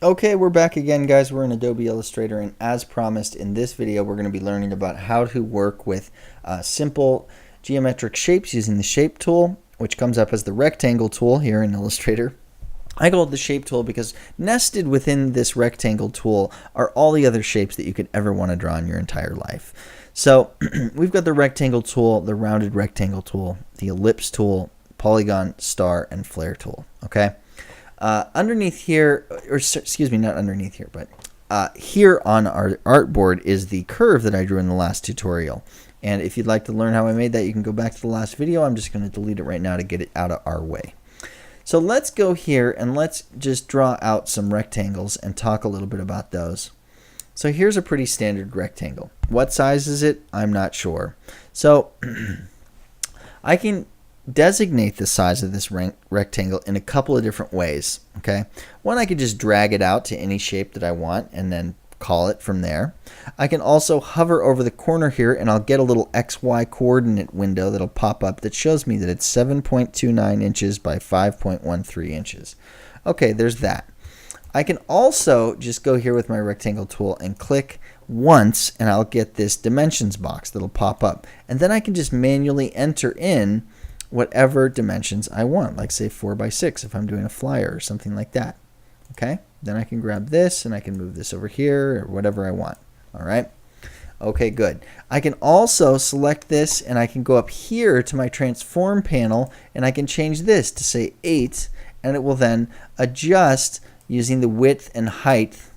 Okay, we're back again, guys. We're in Adobe Illustrator, and as promised, in this video, we're going to be learning about how to work with simple geometric shapes using the Shape tool, which comes up as the Rectangle tool here in Illustrator. I call it the Shape tool because nested within this Rectangle tool are all the other shapes that you could ever want to draw in your entire life. So we've got the Rectangle tool, the Rounded Rectangle tool, the Ellipse tool, Polygon, Star, and Flare tool. Okay. Underneath here, or excuse me, not underneath here, but here on our artboard is the curve that I drew in the last tutorial. And if you'd like to learn how I made that, you can go back to the last video. I'm just going to delete it right now to get it out of our way. So let's go here and let's just draw out some rectangles and talk a little bit about those. So here's a pretty standard rectangle. What size is it? I'm not sure. So I can designate the size of this rectangle in a couple of different ways. Okay, one, I could just drag it out to any shape that I want and then call it from there. I can also hover over the corner here and I'll get a little XY coordinate window that'll pop up that shows me that it's 7.29 inches by 5.13 inches. Okay, there's that. I can also just go here with my rectangle tool and click once and I'll get this dimensions box that'll pop up, and then I can just manually enter in whatever dimensions I want, like say 4 by 6 if I'm doing a flyer or something like that. Okay, then I can grab this and I can move this over here or whatever I want. All right, okay, good. I can also select this and I can go up here to my transform panel and I can change this to say 8, and it will then adjust using the width and height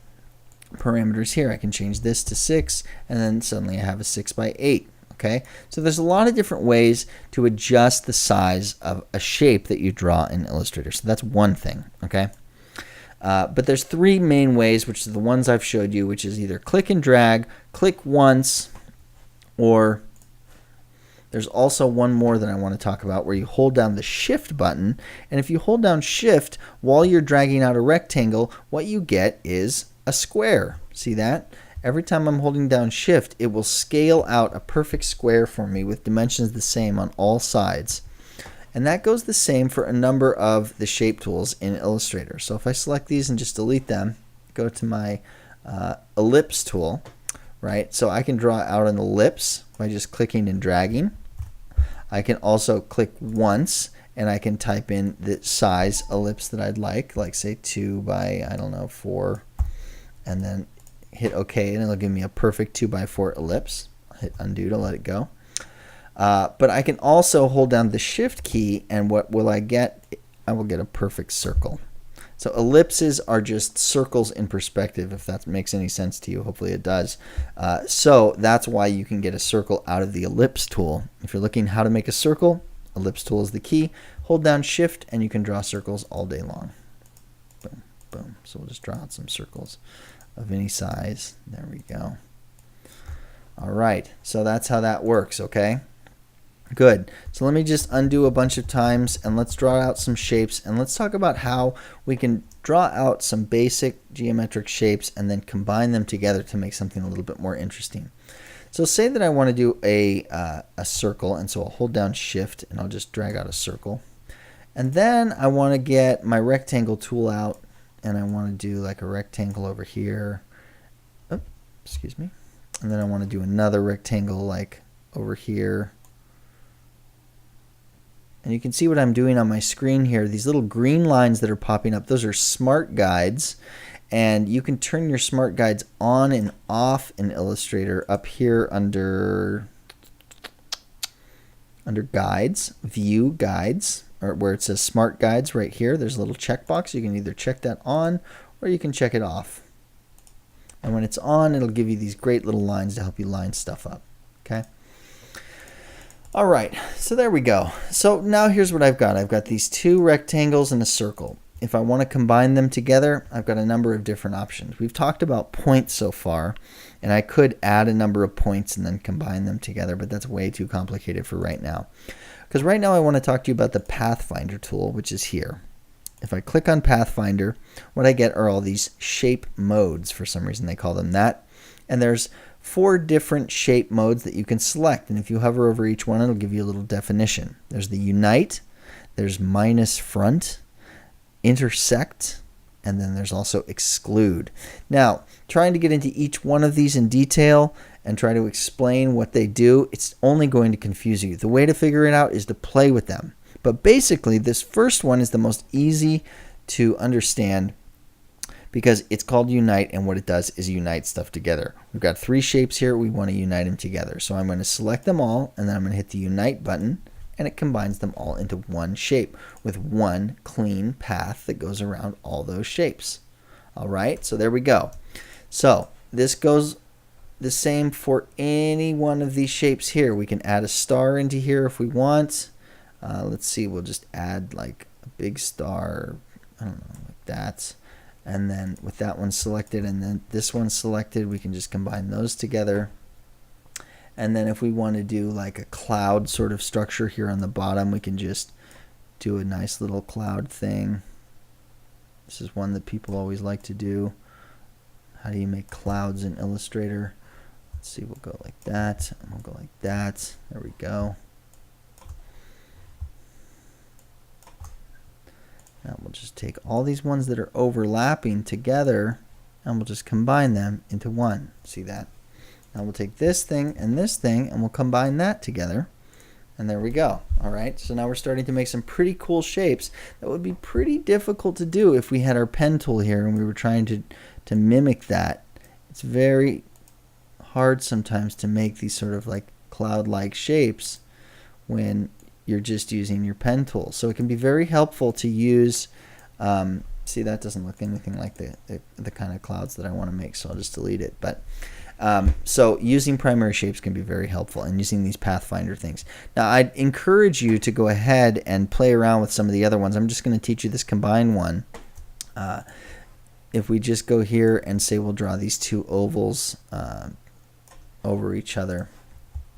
parameters here. I can change this to 6 and then suddenly I have a 6 by 8. Okay, so there's a lot of different ways to adjust the size of a shape that you draw in Illustrator. So that's one thing. Okay, but there's three main ways, which are the ones I've showed you, which is either click and drag, click once, or there's also one more that I want to talk about where you hold down the Shift button, and if you hold down Shift while you're dragging out a rectangle, what you get is a square. See that? Every time I'm holding down Shift, it will scale out a perfect square for me with dimensions the same on all sides. And that goes the same for a number of the shape tools in Illustrator. So if I select these and just delete them, go to my Ellipse tool, right? So I can draw out an ellipse by just clicking and dragging. I can also click once and I can type in the size ellipse that I'd like say 2 by, I don't know, 4, and then hit OK, and it'll give me a perfect 2 by 4 ellipse. I'll hit undo to let it go. But I can also hold down the Shift key, and what will I get? I will get a perfect circle. So ellipses are just circles in perspective, if that makes any sense to you. Hopefully it does. So that's why you can get a circle out of the Ellipse tool. If you're looking how to make a circle, Ellipse tool is the key. Hold down Shift and you can draw circles all day long. Boom, boom. So we'll just draw out some circles of any size. There we go. All right, so that's how that works. Okay, good. So let me just undo a bunch of times and let's draw out some shapes, and let's talk about how we can draw out some basic geometric shapes and then combine them together to make something a little bit more interesting. So say that I want to do a circle, and so I'll hold down Shift and I'll just drag out a circle, and then I want to get my rectangle tool out and I want to do like a rectangle over here. Oh, excuse me. And then I want to do another rectangle like over here. And you can see what I'm doing on my screen here. These little green lines that are popping up, those are smart guides. And you can turn your smart guides on and off in Illustrator up here under guides, view guides, or where it says smart guides right here. There's a little checkbox. You can either check that on or you can check it off. And when it's on, it'll give you these great little lines to help you line stuff up. Okay. All right, so there we go. So now here's what I've got. I've got these two rectangles and a circle. If I want to combine them together, I've got a number of different options. We've talked about points so far, and I could add a number of points and then combine them together, but that's way too complicated for right now. Because right now I want to talk to you about the Pathfinder tool, which is here. If I click on Pathfinder, what I get are all these shape modes. For some reason they call them that. And there's 4 different shape modes that you can select. And if you hover over each one, it'll give you a little definition. There's the Unite, there's minus front, intersect, and then there's also exclude. Now, trying to get into each one of these in detail and try to explain what they do, it's only going to confuse you. The way to figure it out is to play with them. But basically, this first one is the most easy to understand because it's called unite, and what it does is unite stuff together. We've got 3 shapes here. We want to unite them together. So I'm going to select them all, and then I'm going to hit the unite button, and it combines them all into one shape with one clean path that goes around all those shapes. All right, so there we go. So this goes the same for any one of these shapes here. We can add a star into here if we want. Let's see, we'll just add like a big star, I don't know, like that. And then with that one selected and then this one selected, we can just combine those together. And then if we want to do like a cloud sort of structure here on the bottom, we can just do a nice little cloud thing. This is one that people always like to do. How do you make clouds in Illustrator? Let's see, we'll go like that, and we'll go like that. There we go. Now we'll just take all these ones that are overlapping together and we'll just combine them into one. See that? Now we'll take this thing and we'll combine that together. And there we go. All right, so now we're starting to make some pretty cool shapes that would be pretty difficult to do if we had our pen tool here and we were trying to mimic that. It's very hard sometimes to make these sort of like cloud-like shapes when you're just using your pen tool. So it can be very helpful to use, see, that doesn't look anything like the kind of clouds that I want to make, so I'll just delete it. But so using primary shapes can be very helpful, and using these Pathfinder things. Now I'd encourage you to go ahead and play around with some of the other ones. I'm just going to teach you this combine one. If we just go here and say we'll draw these 2 ovals over each other,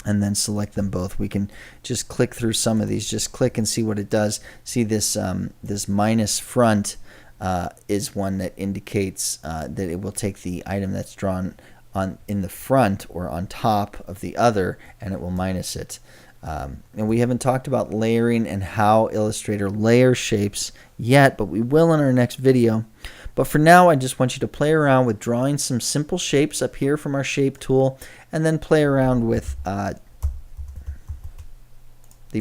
and then select them both. We can just click through some of these. Just click and see what it does. See this this minus front is one that indicates that it will take the item that's drawn in the front or on top of the other, and it will minus it. And we haven't talked about layering and how Illustrator layers shapes yet, but we will in our next video. But for now, I just want you to play around with drawing some simple shapes up here from our shape tool, and then play around with the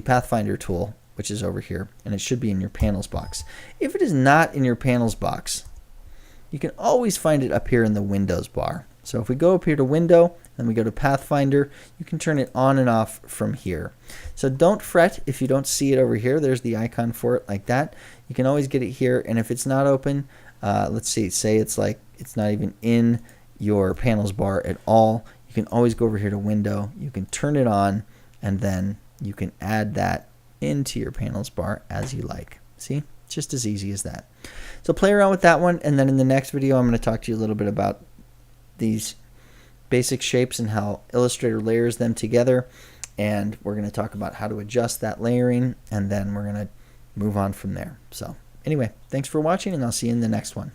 Pathfinder tool, which is over here, and it should be in your panels box. If it is not in your panels box, you can always find it up here in the Windows bar. So if we go up here to Window, and we go to Pathfinder, you can turn it on and off from here. So don't fret if you don't see it over here. There's the icon for it like that. You can always get it here, and if it's not open, let's see, say it's like it's not even in your panels bar at all, you can always go over here to Window, you can turn it on, and then you can add that into your panels bar as you like. See, just as easy as that. So play around with that one, and then in the next video I'm going to talk to you a little bit about these basic shapes and how Illustrator layers them together, and we're going to talk about how to adjust that layering, and then we're going to move on from there. So anyway, thanks for watching, and I'll see you in the next one.